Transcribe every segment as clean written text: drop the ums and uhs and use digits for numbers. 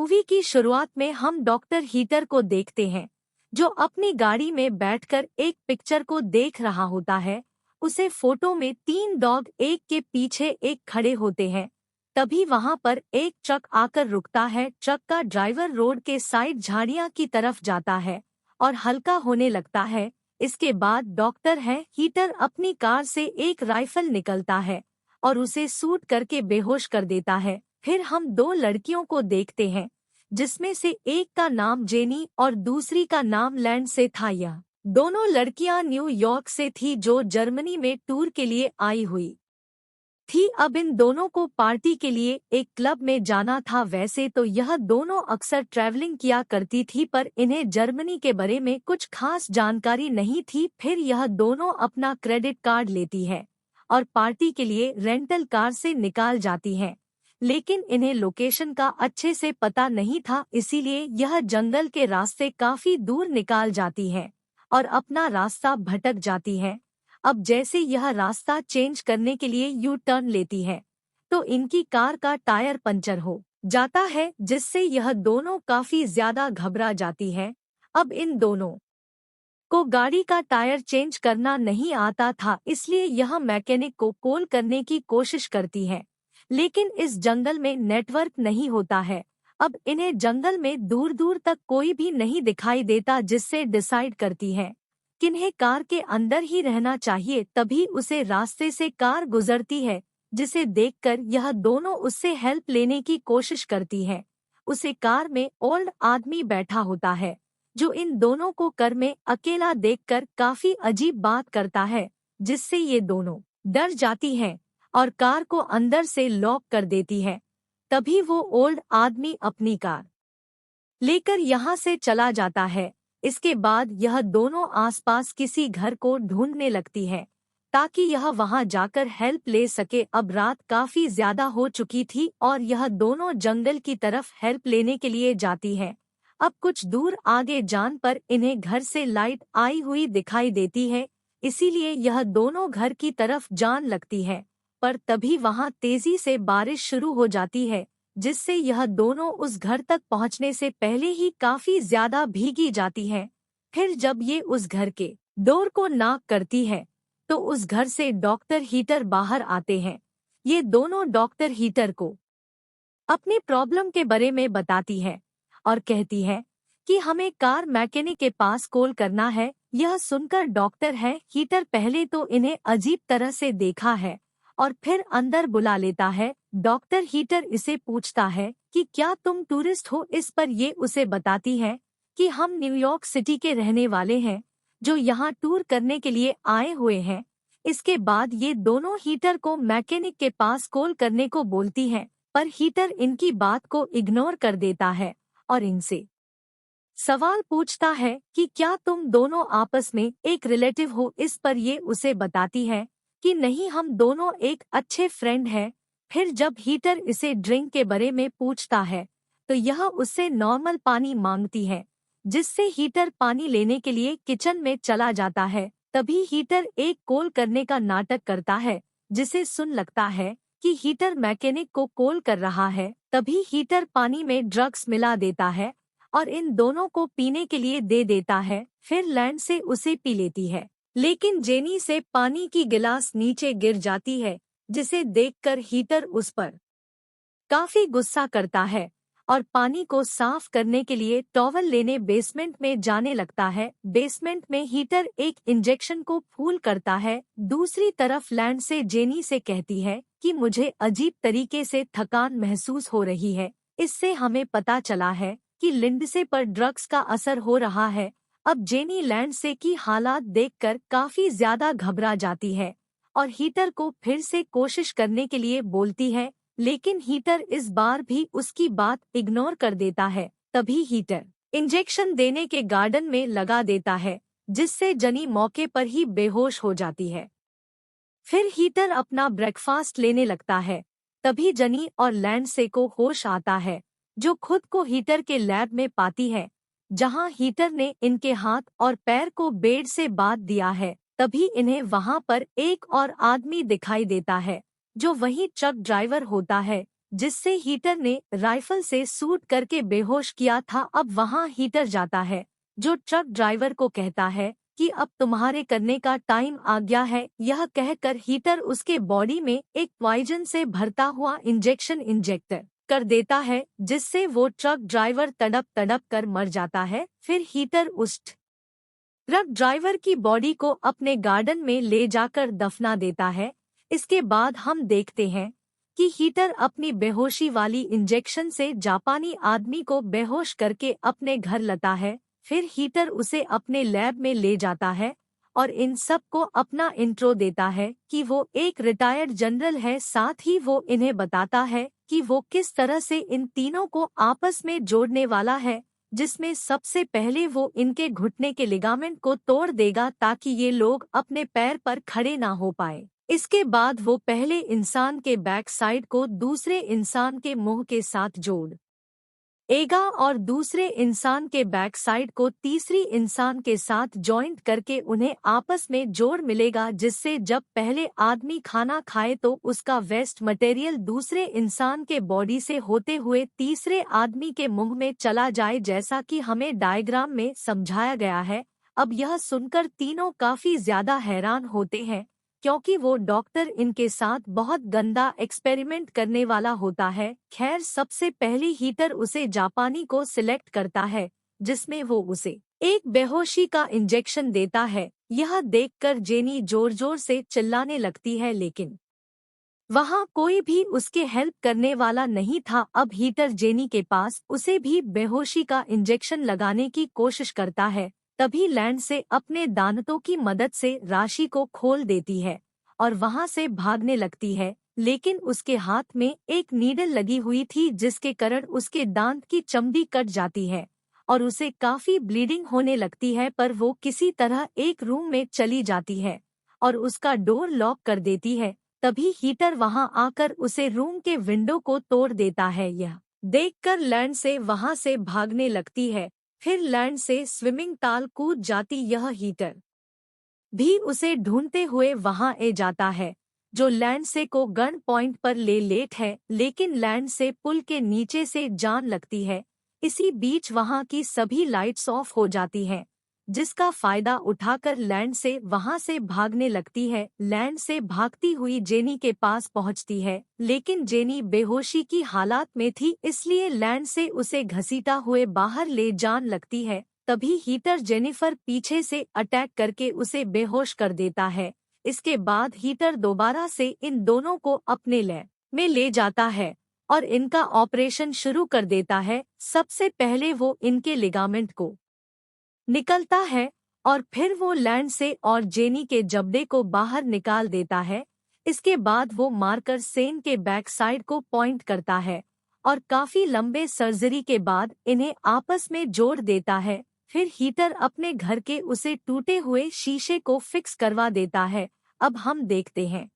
Movie की शुरुआत में हम डॉक्टर हीटर को देखते हैं, जो अपनी गाड़ी में बैठकर एक पिक्चर को देख रहा होता है। उसे फोटो में 3 डॉग एक के पीछे एक खड़े होते हैं। तभी वहां पर एक ट्रक आकर रुकता है। ट्रक का ड्राइवर रोड के साइड झाड़ियां की तरफ जाता है और हल्का होने लगता है। इसके बाद डॉक्टर है हीटर अपनी कार से एक राइफल निकलता है और उसे शूट करके बेहोश कर देता है। फिर हम 2 लड़कियों को देखते हैं, जिसमें से एक का नाम जेनी और दूसरी का नाम लैंड से था। यह दोनों लड़कियां न्यूयॉर्क से थी, जो जर्मनी में टूर के लिए आई हुई थी। अब इन दोनों को पार्टी के लिए एक क्लब में जाना था। वैसे तो यह दोनों अक्सर ट्रैवलिंग किया करती थी, पर इन्हें जर्मनी के बारे में कुछ खास जानकारी नहीं थी। फिर यह दोनों अपना क्रेडिट कार्ड लेती है और पार्टी के लिए रेंटल कार से निकाल जाती हैं। लेकिन इन्हें लोकेशन का अच्छे से पता नहीं था, इसीलिए यह जंगल के रास्ते काफी दूर निकाल जाती हैं और अपना रास्ता भटक जाती हैं। अब जैसे यह रास्ता चेंज करने के लिए यू टर्न लेती है, तो इनकी कार का टायर पंचर हो जाता है, जिससे यह दोनों काफी ज्यादा घबरा जाती है। अब इन दोनों को गाड़ी का टायर चेंज करना नहीं आता था, इसलिए यह मैकेनिक को कॉल करने की कोशिश करती है। लेकिन इस जंगल में नेटवर्क नहीं होता है। अब इन्हें जंगल में दूर दूर तक कोई भी नहीं दिखाई देता, जिससे डिसाइड करती है किन्हें कार के अंदर ही रहना चाहिए। तभी उसे रास्ते से कार गुजरती है, जिसे देखकर यह दोनों उससे हेल्प लेने की कोशिश करती है। उसे कार में ओल्ड आदमी बैठा होता है, जो इन दोनों को कार में अकेला देखकर काफी अजीब बात करता है, जिससे ये दोनों डर जाती हैं और कार को अंदर से लॉक कर देती है। तभी वो ओल्ड आदमी अपनी कार लेकर यहाँ से चला जाता है। इसके बाद यह दोनों आसपास किसी घर को ढूंढने लगती है, ताकि यह वहां जाकर हेल्प ले सके। अब रात काफी ज्यादा हो चुकी थी और यह दोनों जंगल की तरफ हेल्प लेने के लिए जाती है। अब कुछ दूर आगे जान पर इन्हें घर से लाइट आई हुई दिखाई देती है, इसीलिए यह दोनों घर की तरफ जान लगती है। पर तभी वहां तेजी से बारिश शुरू हो जाती है, जिससे यह दोनों उस घर तक पहुंचने से पहले ही काफी ज्यादा भीगी जाती हैं। फिर जब ये उस घर के डोर को नॉक करती है, तो उस घर से डॉक्टर हीटर बाहर आते हैं। ये दोनों डॉक्टर हीटर को अपनी प्रॉब्लम के बारे में बताती है और कहती है कि हमें कार मैकेनिक के पास कॉल करना है। यह सुनकर डॉक्टर है हीटर पहले तो इन्हें अजीब तरह से देखा है और फिर अंदर बुला लेता है। डॉक्टर हीटर इसे पूछता है कि क्या तुम टूरिस्ट हो। इस पर ये उसे बताती है कि हम न्यूयॉर्क सिटी के रहने वाले हैं, जो यहाँ टूर करने के लिए आए हुए हैं। इसके बाद ये दोनों हीटर को मैकेनिक के पास कॉल करने को बोलती हैं, पर हीटर इनकी बात को इग्नोर कर देता है और इनसे सवाल पूछता है कि क्या तुम दोनों आपस में एक रिलेटिव हो। इस पर ये उसे बताती है कि नहीं, हम दोनों एक अच्छे फ्रेंड हैं। फिर जब हीटर इसे ड्रिंक के बारे में पूछता है, तो यह उससे नॉर्मल पानी मांगती है, जिससे हीटर पानी लेने के लिए किचन में चला जाता है। तभी हीटर एक कॉल करने का नाटक करता है, जिसे सुन लगता है कि हीटर मैकेनिक को कॉल कर रहा है। तभी हीटर पानी में ड्रग्स मिला देता है और इन दोनों को पीने के लिए दे देता है। फिर लैंड से उसे पी लेती है, लेकिन जेनी से पानी की गिलास नीचे गिर जाती है, जिसे देखकर हीटर उस पर काफी गुस्सा करता है और पानी को साफ करने के लिए टॉवल लेने बेसमेंट में जाने लगता है। बेसमेंट में हीटर एक इंजेक्शन को फूल करता है। दूसरी तरफ लैंड से जेनी से कहती है कि मुझे अजीब तरीके से थकान महसूस हो रही है। इससे हमें पता चला है कि लिंडसे पर ड्रग्स का असर हो रहा है। अब जेनी लैंड से की हालात देखकर काफी ज्यादा घबरा जाती है और हीटर को फिर से कोशिश करने के लिए बोलती है, लेकिन हीटर इस बार भी उसकी बात इग्नोर कर देता है। तभी हीटर इंजेक्शन देने के गार्डन में लगा देता है, जिससे जेनी मौके पर ही बेहोश हो जाती है। फिर हीटर अपना ब्रेकफास्ट लेने लगता है। तभी जेनी और लैंड से को होश आता है, जो खुद को हीटर के लैब में पाती है, जहां हीटर ने इनके हाथ और पैर को बेड से बांध दिया है। तभी इन्हें वहां पर एक और आदमी दिखाई देता है, जो वही ट्रक ड्राइवर होता है, जिससे हीटर ने राइफल से शूट करके बेहोश किया था। अब वहां हीटर जाता है, जो ट्रक ड्राइवर को कहता है कि अब तुम्हारे करने का टाइम आ गया है। यह कहकर हीटर उसके बॉडी में एक पॉइजन से भरता हुआ इंजेक्शन इंजेक्ट कर देता है, जिससे वो ट्रक ड्राइवर तड़प तड़प कर मर जाता है। फिर हीटर उस ट्रक ड्राइवर की बॉडी को अपने गार्डन में ले जाकर दफना देता है। इसके बाद हम देखते हैं कि हीटर अपनी बेहोशी वाली इंजेक्शन से जापानी आदमी को बेहोश करके अपने घर लाता है। फिर हीटर उसे अपने लैब में ले जाता है और इन सब को अपना इंट्रो देता है कि वो एक रिटायर्ड जनरल है। साथ ही वो इन्हें बताता है कि वो किस तरह से इन तीनों को आपस में जोड़ने वाला है, जिसमें सबसे पहले वो इनके घुटने के लिगामेंट को तोड़ देगा ताकि ये लोग अपने पैर पर खड़े ना हो पाए। इसके बाद वो पहले इंसान के बैक साइड को दूसरे इंसान के मुंह के साथ जोड़ एगा और दूसरे इंसान के बैक साइड को तीसरी इंसान के साथ जॉइंट करके उन्हें आपस में जोड़ मिलेगा, जिससे जब पहले आदमी खाना खाए तो उसका वेस्ट मटेरियल दूसरे इंसान के बॉडी से होते हुए तीसरे आदमी के मुंह में चला जाए, जैसा कि हमें डायग्राम में समझाया गया है। अब यह सुनकर तीनों काफी ज्यादा हैरान होते हैं, क्योंकि वो डॉक्टर इनके साथ बहुत गंदा एक्सपेरिमेंट करने वाला होता है। खैर, सबसे पहले हीटर उसे जापानी को सिलेक्ट करता है, जिसमें वो उसे एक बेहोशी का इंजेक्शन देता है। यह देखकर जेनी जोर जोर से चिल्लाने लगती है, लेकिन वहाँ कोई भी उसके हेल्प करने वाला नहीं था। अब हीटर जेनी के पास उसे भी बेहोशी का इंजेक्शन लगाने की कोशिश करता है। तभी लैंड से अपने दांतों की मदद से राशि को खोल देती है और वहां से भागने लगती है, लेकिन उसके हाथ में एक नीडल लगी हुई थी, जिसके कारण उसके दांत की चमड़ी कट जाती है और उसे काफी ब्लीडिंग होने लगती है। पर वो किसी तरह एक रूम में चली जाती है और उसका डोर लॉक कर देती है। तभी हीटर वहां आकर उसे रूम के विंडो को तोड़ देता है। यह देखकर लैंड से वहां से भागने लगती है। फिर लैंड से स्विमिंग ताल कूद जाती। यह हीटर भी उसे ढूंढते हुए वहां ए जाता है, जो लैंड से को गन पॉइंट पर ले लेट है, लेकिन लैंड से पुल के नीचे से जान लगती है। इसी बीच वहां की सभी लाइट्स ऑफ हो जाती हैं, जिसका फायदा उठाकर लैंड से वहां से भागने लगती है। लैंड से भागती हुई जेनी के पास पहुंचती है, लेकिन जेनी बेहोशी की हालात में थी, इसलिए लैंड से उसे घसीटा हुए बाहर ले जान लगती है। तभी हीटर जेनिफर पीछे से अटैक करके उसे बेहोश कर देता है। इसके बाद हीटर दोबारा से इन दोनों को अपने लैब में ले जाता है और इनका ऑपरेशन शुरू कर देता है। सबसे पहले वो इनके लिगामेंट को निकलता है और फिर वो लैंड से और जेनी के जबड़े को बाहर निकाल देता है। इसके बाद वो मार्कर सेन के बैक साइड को पॉइंट करता है और काफी लंबे सर्जरी के बाद इन्हें आपस में जोड़ देता है। फिर हीटर अपने घर के उसे टूटे हुए शीशे को फिक्स करवा देता है। अब हम देखते हैं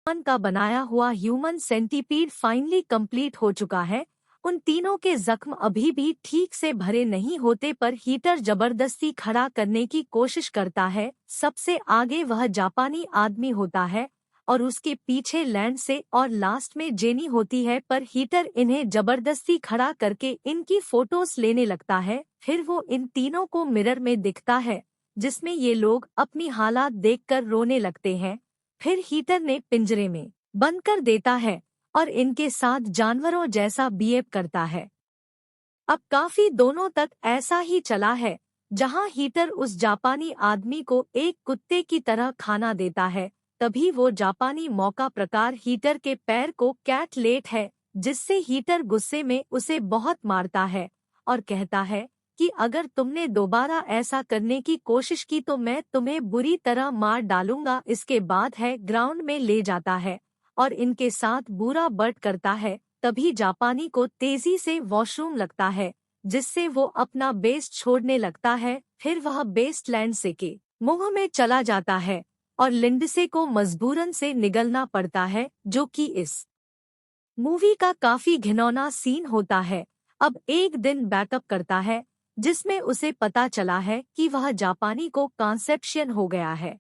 मन का बनाया हुआ ह्यूमन सेंटीपीड फाइनली कंप्लीट हो चुका है। उन तीनों के जख्म अभी भी ठीक से भरे नहीं होते, पर हीटर जबरदस्ती खड़ा करने की कोशिश करता है। सबसे आगे वह जापानी आदमी होता है और उसके पीछे लैंड से और लास्ट में जेनी होती है, पर हीटर इन्हें जबरदस्ती खड़ा करके इनकी फोटोज लेने लगता है। फिर वो इन तीनों को मिरर में दिखता है, जिसमें ये लोग अपनी हालात देखकर रोने लगते हैं। फिर हीटर ने पिंजरे में बंद कर देता है और इनके साथ जानवरों जैसा बिहेव करता है। अब काफी दोनों तक ऐसा ही चला है, जहां हीटर उस जापानी आदमी को एक कुत्ते की तरह खाना देता है। तभी वो जापानी मौका प्रकार हीटर के पैर को कैट लेट है, जिससे हीटर गुस्से में उसे बहुत मारता है और कहता है कि अगर तुमने दोबारा ऐसा करने की कोशिश की तो मैं तुम्हें बुरी तरह मार डालूंगा। इसके बाद है ग्राउंड में ले जाता है और इनके साथ बुरा बर्ट करता है। तभी जापानी को तेजी से वॉशरूम लगता है, जिससे वो अपना बेस्ट छोड़ने लगता है। फिर वह बेस्ट लैंड से के मुंह में चला जाता है और लिंडसे को मजबूरन से निगलना पड़ता है, जो कि इस मूवी का काफी घिनौना सीन होता है। अब एक दिन बैकअप करता है, जिसमें उसे पता चला है कि वह जापानी को कॉन्सेप्शन हो गया है।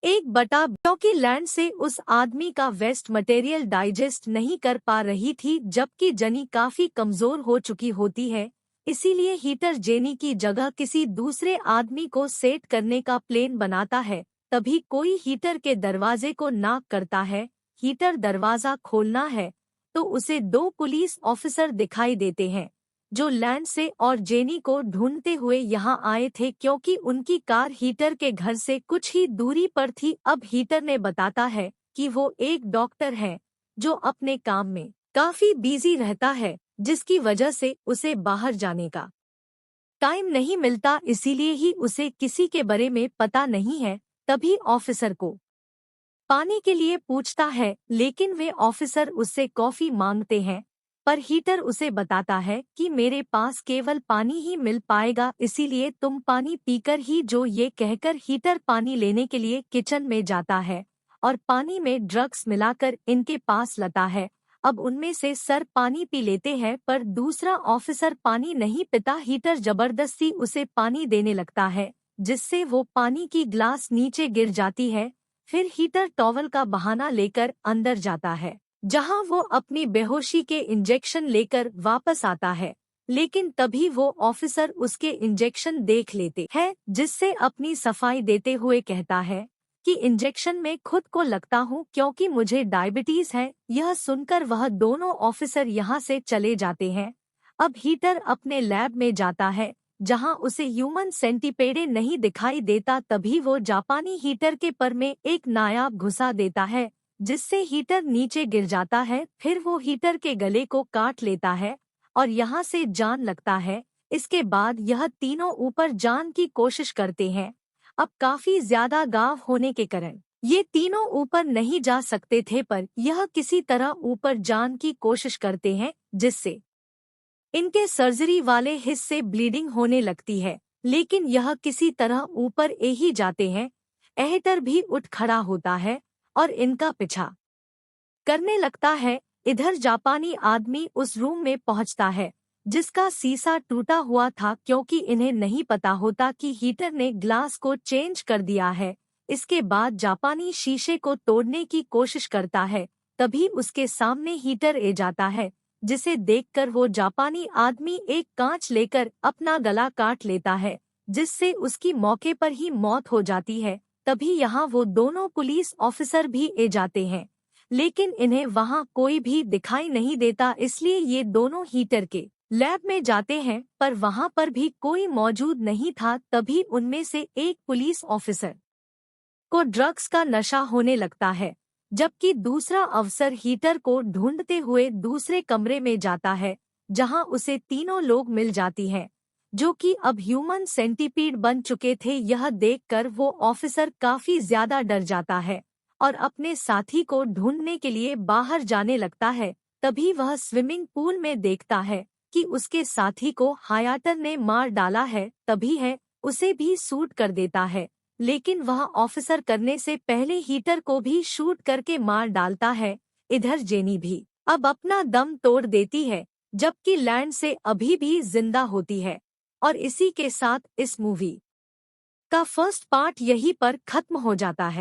क्योंकि लैंड से उस आदमी का वेस्ट मटेरियल डाइजेस्ट नहीं कर पा रही थी, जबकि जेनी काफी कमजोर हो चुकी होती है। इसीलिए हीटर जेनी की जगह किसी दूसरे आदमी को सेट करने का प्लान बनाता है। तभी कोई हीटर के दरवाजे को नॉक करता है। हीटर दरवाजा खोलना है तो उसे दो पुलिस ऑफिसर दिखाई देते हैं, जो लैंड से और जेनी को ढूंढते हुए यहाँ आए थे, क्योंकि उनकी कार हीटर के घर से कुछ ही दूरी पर थी। अब हीटर ने बताता है कि वो एक डॉक्टर है जो अपने काम में काफी बिजी रहता है, जिसकी वजह से उसे बाहर जाने का टाइम नहीं मिलता, इसीलिए ही उसे किसी के बारे में पता नहीं है। तभी ऑफिसर को पानी के लिए पूछता है, लेकिन वे ऑफिसर उससे कॉफी मांगते हैं। पर हीटर उसे बताता है कि मेरे पास केवल पानी ही मिल पाएगा, इसीलिए तुम पानी पीकर ही जो। ये कहकर हीटर पानी लेने के लिए किचन में जाता है और पानी में ड्रग्स मिलाकर इनके पास लाता है। अब उनमें से सर पानी पी लेते हैं, पर दूसरा ऑफिसर पानी नहीं पीता। हीटर जबरदस्ती उसे पानी देने लगता है, जिससे वो पानी की ग्लास नीचे गिर जाती है। फिर हीटर टॉवल का बहाना लेकर अंदर जाता है, जहां वो अपनी बेहोशी के इंजेक्शन लेकर वापस आता है। लेकिन तभी वो ऑफिसर उसके इंजेक्शन देख लेते हैं, जिससे अपनी सफाई देते हुए कहता है कि इंजेक्शन में खुद को लगता हूँ क्योंकि मुझे डायबिटीज है। यह सुनकर वह दोनों ऑफिसर यहाँ से चले जाते हैं। अब हीटर अपने लैब में जाता है, जहां उसे ह्यूमन सेंटीपेडे नहीं दिखाई देता। तभी वो जापानी हीटर के पर में एक नायाब घुसा देता है, जिससे हीटर नीचे गिर जाता है। फिर वो हीटर के गले को काट लेता है और यहाँ से जान लगता है। इसके बाद यह तीनों ऊपर जान की कोशिश करते हैं। अब काफी ज्यादा गांव होने के कारण ये तीनों ऊपर नहीं जा सकते थे, पर यह किसी तरह ऊपर जान की कोशिश करते हैं, जिससे इनके सर्जरी वाले हिस्से ब्लीडिंग होने लगती है। लेकिन यह किसी तरह ऊपर ही जाते हैं। एहतर भी उठ खड़ा होता है और इनका पीछा करने लगता है। इधर जापानी आदमी उस रूम में पहुंचता है, जिसका शीशा टूटा हुआ था, क्योंकि इन्हें नहीं पता होता कि हीटर ने ग्लास को चेंज कर दिया है। इसके बाद जापानी शीशे को तोड़ने की कोशिश करता है। तभी उसके सामने हीटर आ जाता है, जिसे देखकर वो जापानी आदमी एक कांच लेकर अपना गला काट लेता है, जिससे उसकी मौके पर ही मौत हो जाती है। तभी यहाँ वो दोनों पुलिस ऑफिसर भी आ जाते हैं, लेकिन इन्हें वहाँ कोई भी दिखाई नहीं देता। इसलिए ये दोनों हीटर के लैब में जाते हैं, पर वहाँ पर भी कोई मौजूद नहीं था। तभी उनमें से एक पुलिस ऑफिसर को ड्रग्स का नशा होने लगता है, जबकि दूसरा अफसर हीटर को ढूंढते हुए दूसरे कमरे में जाता है, जहां उसे तीनों लोग मिल जाती हैं, जो कि अब ह्यूमन सेंटीपीड बन चुके थे। यह देखकर वो ऑफिसर काफी ज्यादा डर जाता है और अपने साथी को ढूंढने के लिए बाहर जाने लगता है। तभी वह स्विमिंग पूल में देखता है कि उसके साथी को हायाटर ने मार डाला है। तभी है उसे भी शूट कर देता है, लेकिन वह ऑफिसर करने से पहले हीटर को भी शूट करके मार डालता है। इधर जेनी भी अब अपना दम तोड़ देती है, जबकि लैंड से अभी भी जिंदा होती है। और इसी के साथ इस मूवी का फर्स्ट पार्ट यहीं पर खत्म हो जाता है।